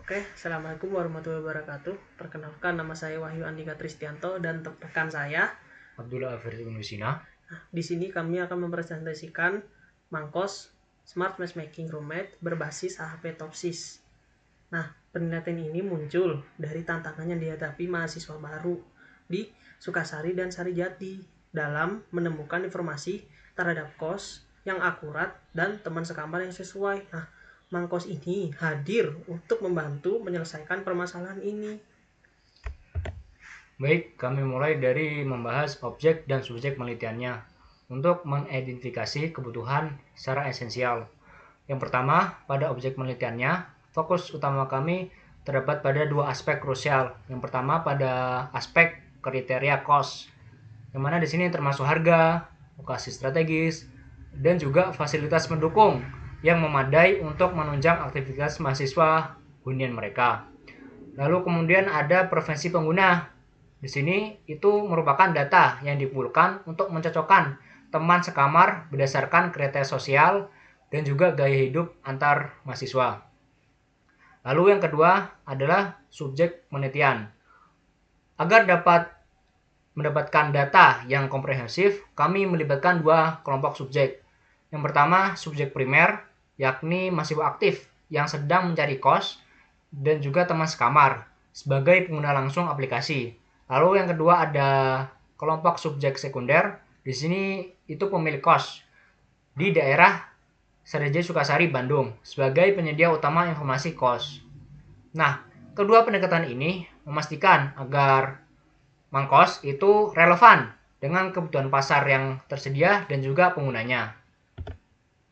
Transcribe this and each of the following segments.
Assalamualaikum warahmatullahi wabarakatuh. Perkenalkan, nama saya Wahyu Andika Tristianto dan rekan saya Abdullah Averti Lusina. Di sini kami akan mempresentasikan Mangkos Smart Matchmaking Roommate berbasis AHP Topsis. Nah, penelitian ini muncul dari tantangan yang dihadapi mahasiswa baru di Sukasari dan Sarijati dalam menemukan informasi terhadap kos yang akurat dan teman sekamar yang sesuai. Nah, Mangkos ini hadir untuk membantu menyelesaikan permasalahan ini. Baik, kami mulai dari membahas objek dan subjek penelitiannya untuk mengidentifikasi kebutuhan secara esensial. Yang pertama, pada objek penelitiannya, fokus utama kami terdapat pada dua aspek krusial. Yang pertama pada aspek kriteria cost, yang mana di sini termasuk harga, lokasi strategis, dan juga fasilitas pendukung yang memadai untuk menunjang aktivitas mahasiswa hunian mereka. Lalu kemudian ada preferensi pengguna. Di sini itu merupakan data yang dikumpulkan untuk mencocokkan teman sekamar berdasarkan kriteria sosial dan juga gaya hidup antar mahasiswa. Lalu yang kedua adalah subjek penelitian. Agar dapat mendapatkan data yang komprehensif, kami melibatkan dua kelompok subjek. Yang pertama, subjek primer, yakni mahasiswa aktif yang sedang mencari kos dan juga teman sekamar sebagai pengguna langsung aplikasi. Lalu yang kedua ada kelompok subjek sekunder. Di sini itu pemilik kos di daerah Sarijati Sukasari, Bandung sebagai penyedia utama informasi kos. Nah, kedua pendekatan ini memastikan agar Mangkos itu relevan dengan kebutuhan pasar yang tersedia dan juga penggunanya.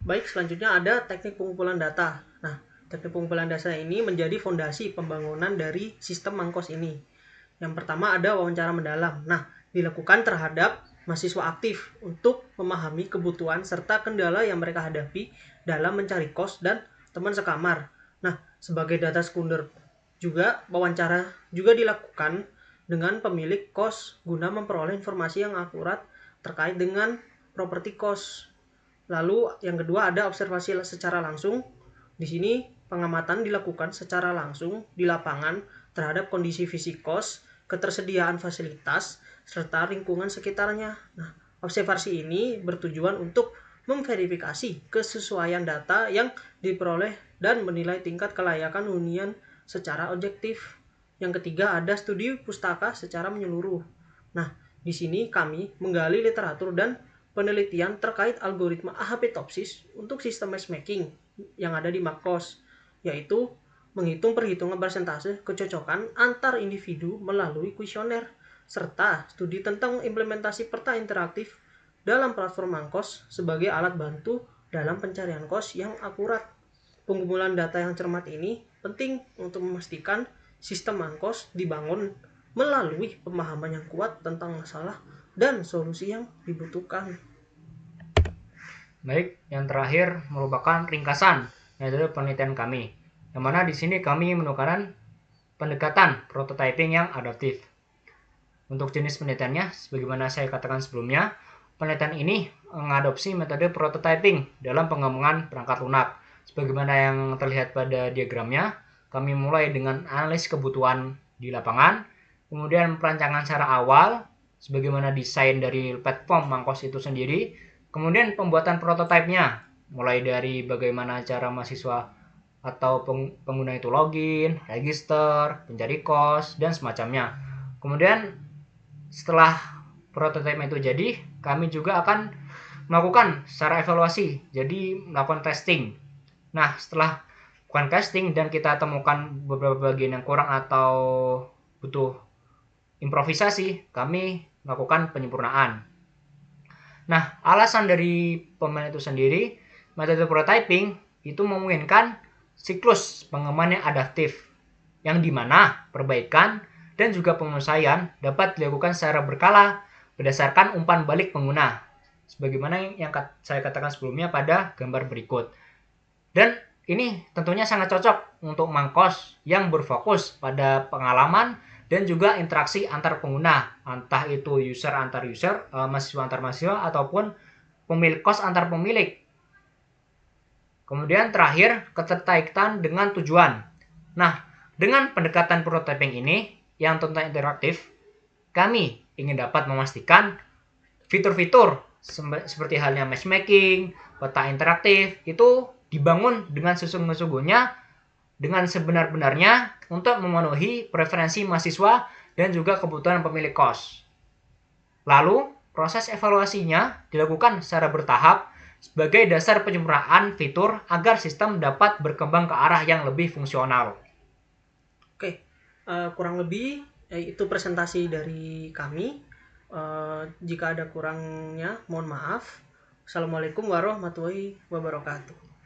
Baik, selanjutnya ada teknik pengumpulan data. Nah, teknik pengumpulan data ini menjadi fondasi pembangunan dari sistem Mangkos ini. Yang pertama ada wawancara mendalam. Nah, dilakukan terhadap mahasiswa aktif untuk memahami kebutuhan serta kendala yang mereka hadapi dalam mencari kos dan teman sekamar. Nah, sebagai data sekunder juga wawancara juga dilakukan dengan pemilik kos guna memperoleh informasi yang akurat terkait dengan properti kos. Lalu yang kedua ada observasi secara langsung. Di sini pengamatan dilakukan secara langsung di lapangan terhadap kondisi fisik kos, ketersediaan fasilitas, serta lingkungan sekitarnya. Nah, observasi ini bertujuan untuk memverifikasi kesesuaian data yang diperoleh dan menilai tingkat kelayakan hunian secara objektif. Yang ketiga ada studi pustaka secara menyeluruh. Nah, di sini kami menggali literatur dan penelitian terkait algoritma AHP Topsis untuk sistem matchmaking yang ada di Mangkos, yaitu menghitung perhitungan persentase kecocokan antar individu melalui kuesioner, serta studi tentang implementasi peta interaktif dalam platform Mangkos sebagai alat bantu dalam pencarian kos yang akurat. Pengumpulan data yang cermat ini penting untuk memastikan sistem Mangkos dibangun melalui pemahaman yang kuat tentang masalah dan solusi yang dibutuhkan. Baik, yang terakhir merupakan ringkasan dari penelitian kami, yang mana di sini kami menemukan pendekatan prototyping yang adaptif. Untuk jenis penelitiannya, sebagaimana saya katakan sebelumnya, penelitian ini mengadopsi metode prototyping dalam pengembangan perangkat lunak. Sebagaimana yang terlihat pada diagramnya, kami mulai dengan analisis kebutuhan di lapangan, kemudian perancangan secara awal, sebagaimana desain dari platform Mangkos itu sendiri, kemudian pembuatan prototipenya, mulai dari bagaimana cara mahasiswa atau pengguna itu login, register, mencari kos, dan semacamnya. Kemudian setelah prototipe itu jadi, kami juga akan melakukan secara evaluasi, jadi melakukan testing. Nah, setelah melakukan testing dan kita temukan beberapa bagian yang kurang atau butuh improvisasi, kami melakukan penyempurnaan. Nah, alasan dari pemain itu sendiri, metode prototyping itu memungkinkan siklus pengembangan yang adaptif, yang dimana perbaikan dan juga penyelesaian dapat dilakukan secara berkala berdasarkan umpan balik pengguna, sebagaimana yang saya katakan sebelumnya pada gambar berikut. Dan ini tentunya sangat cocok untuk Mangkos yang berfokus pada pengalaman dan juga interaksi antar pengguna, entah itu user antar user, mahasiswa antar mahasiswa, ataupun pemilik kos antar pemilik. Kemudian terakhir, keterkaitan dengan tujuan. Nah, Dengan pendekatan prototyping ini yang tentunya interaktif, kami ingin dapat memastikan fitur-fitur seperti halnya matchmaking, peta interaktif itu dibangun dengan sesungguh-sungguhnya, dengan sebenar-benarnya untuk memenuhi preferensi mahasiswa dan juga kebutuhan pemilik kos. Lalu, proses evaluasinya dilakukan secara bertahap sebagai dasar penyempurnaan fitur agar sistem dapat berkembang ke arah yang lebih fungsional. Oke, kurang lebih itu presentasi dari kami. Jika ada kurangnya, mohon maaf. Assalamualaikum warahmatullahi wabarakatuh.